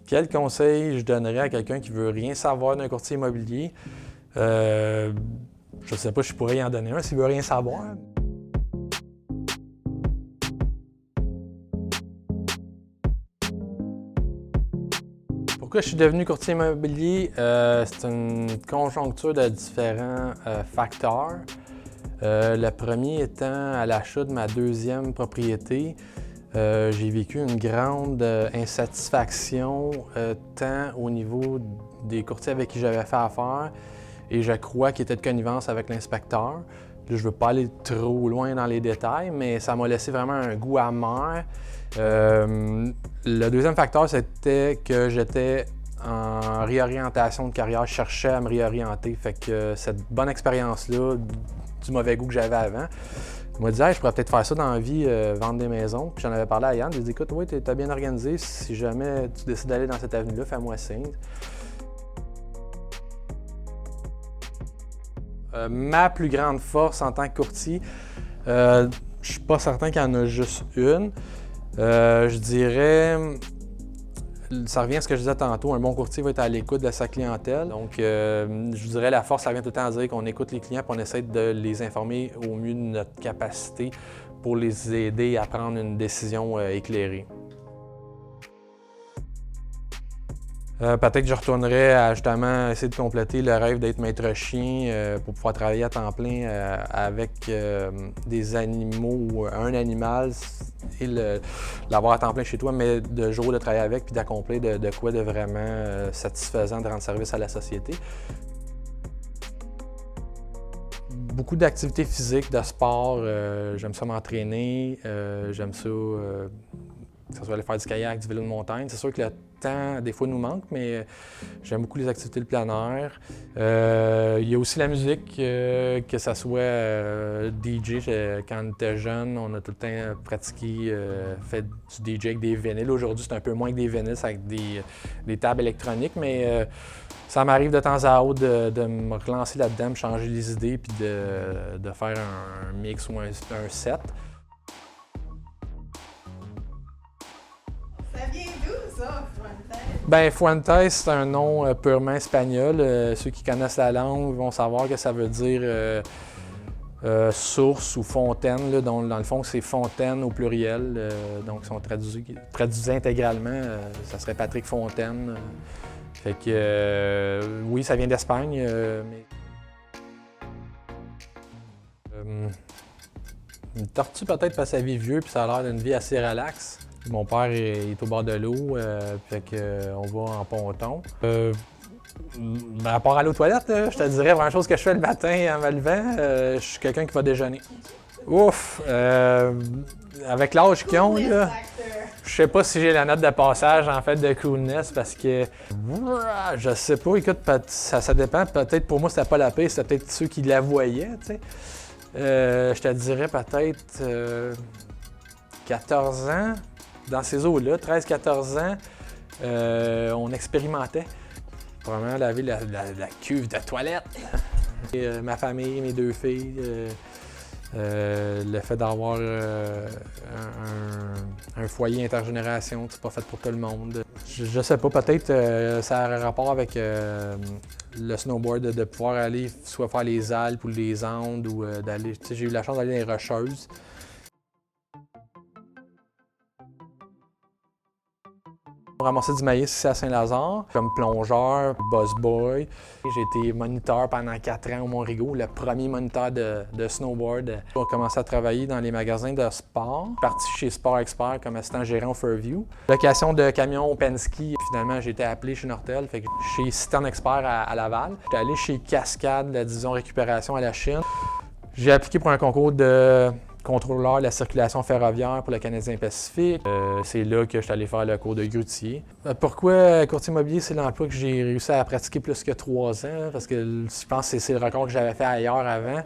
Quel conseil je donnerais à quelqu'un qui veut rien savoir d'un courtier immobilier? Je ne sais pas si je pourrais y en donner un s'il veut rien savoir. Pourquoi je suis devenu courtier immobilier? C'est une conjoncture de différents facteurs. Le premier étant à l'achat de ma deuxième propriété. J'ai vécu une grande insatisfaction tant au niveau des courtiers avec qui j'avais fait affaire et je crois qu'il était de connivence avec l'inspecteur. Là, je ne veux pas aller trop loin dans les détails, mais ça m'a laissé vraiment un goût amer. Le deuxième facteur, c'était que j'étais en réorientation de carrière, je cherchais à me réorienter. Fait que cette bonne expérience-là, du mauvais goût que j'avais avant, il m'a dit hey, je pourrais peut-être faire ça dans la vie, vendre des maisons. Puis j'en avais parlé à Yann, j'ai dit écoute, oui, t'es bien organisé, si jamais tu décides d'aller dans cette avenue-là, fais-moi signe. Ma plus grande force en tant que courtier, je ne suis pas certain qu'il y en a juste une. Je dirais, ça revient à ce que je disais tantôt, un bon courtier va être à l'écoute de sa clientèle. Donc, je dirais la force, ça vient tout le temps à dire qu'on écoute les clients et on essaie de les informer au mieux de notre capacité pour les aider à prendre une décision éclairée. Peut-être que je retournerais à justement essayer de compléter le rêve d'être maître chien pour pouvoir travailler à temps plein avec des animaux ou un animal et l'avoir à temps plein chez toi, mais de jour de travailler avec puis d'accomplir de quoi de vraiment satisfaisant de rendre service à la société. Beaucoup d'activités physiques, de sport, j'aime ça m'entraîner, j'aime ça, que ce soit aller faire du kayak, du vélo de montagne. C'est sûr que le temps, des fois, nous manque, mais j'aime beaucoup les activités de plein air. Il y a aussi la musique, que ce soit DJ. Quand on était jeune, on a tout le temps pratiqué, fait du DJ avec des vinyles. Aujourd'hui, c'est un peu moins que des vinyles, c'est avec des tables électroniques, mais ça m'arrive de temps à autre de me relancer là-dedans, me changer les idées puis de faire un mix ou un set. Ça vient d'où, ça, Fuentes? Bien, Fuentes, c'est un nom purement espagnol. Ceux qui connaissent la langue vont savoir que ça veut dire source ou fontaine. Là, dans le fond, c'est fontaine au pluriel. Donc, si on traduisait intégralement, ça serait Patrick Fontaine. Fait que, oui, ça vient d'Espagne. Une tortue, peut-être, parce qu'elle vit vieux puis ça a l'air d'une vie assez relaxe. Mon père est au bord de l'eau, fait qu'on va en ponton. À part aller aux toilettes, je te dirais, la première chose que je fais le matin en me levant, je suis quelqu'un qui va déjeuner. Ouf! Avec l'âge qu'ils ont, là, je sais pas si j'ai la note de passage en fait de coolness parce que je sais pas, écoute, ça dépend. Peut-être pour moi, c'était pas la paix, c'était peut-être ceux qui la voyaient, tu sais. Je te dirais peut-être 14 ans. Dans ces eaux-là, 13-14 ans, on expérimentait. Probablement laver la cuve de toilette. Et, ma famille, mes deux filles, le fait d'avoir un foyer intergénération, c'est pas fait pour tout le monde. Je sais pas, peut-être ça a un rapport avec le snowboard, de pouvoir aller soit faire les Alpes ou les Andes ou d'aller. J'ai eu la chance d'aller dans les Rocheuses. Ramasser du maïs ici à Saint-Lazare, comme plongeur, boss boy. J'ai été moniteur pendant 4 ans au Mont-Rigaud, le premier moniteur de snowboard. J'ai commencé à travailler dans les magasins de sport. Je suis parti chez Sport Expert comme assistant gérant au Fairview. Location de camions Penske. Finalement, j'ai été appelé chez Nortel, fait que chez Citerne Expert à Laval. J'étais allé chez Cascade, la division récupération à la Chine. J'ai appliqué pour un concours de contrôleur de la circulation ferroviaire pour le Canadien Pacifique. C'est là que je suis allé faire le cours de grutier. Pourquoi courtier immobilier, c'est l'emploi que j'ai réussi à pratiquer plus que 3 ans, parce que je pense que c'est le record que j'avais fait ailleurs avant.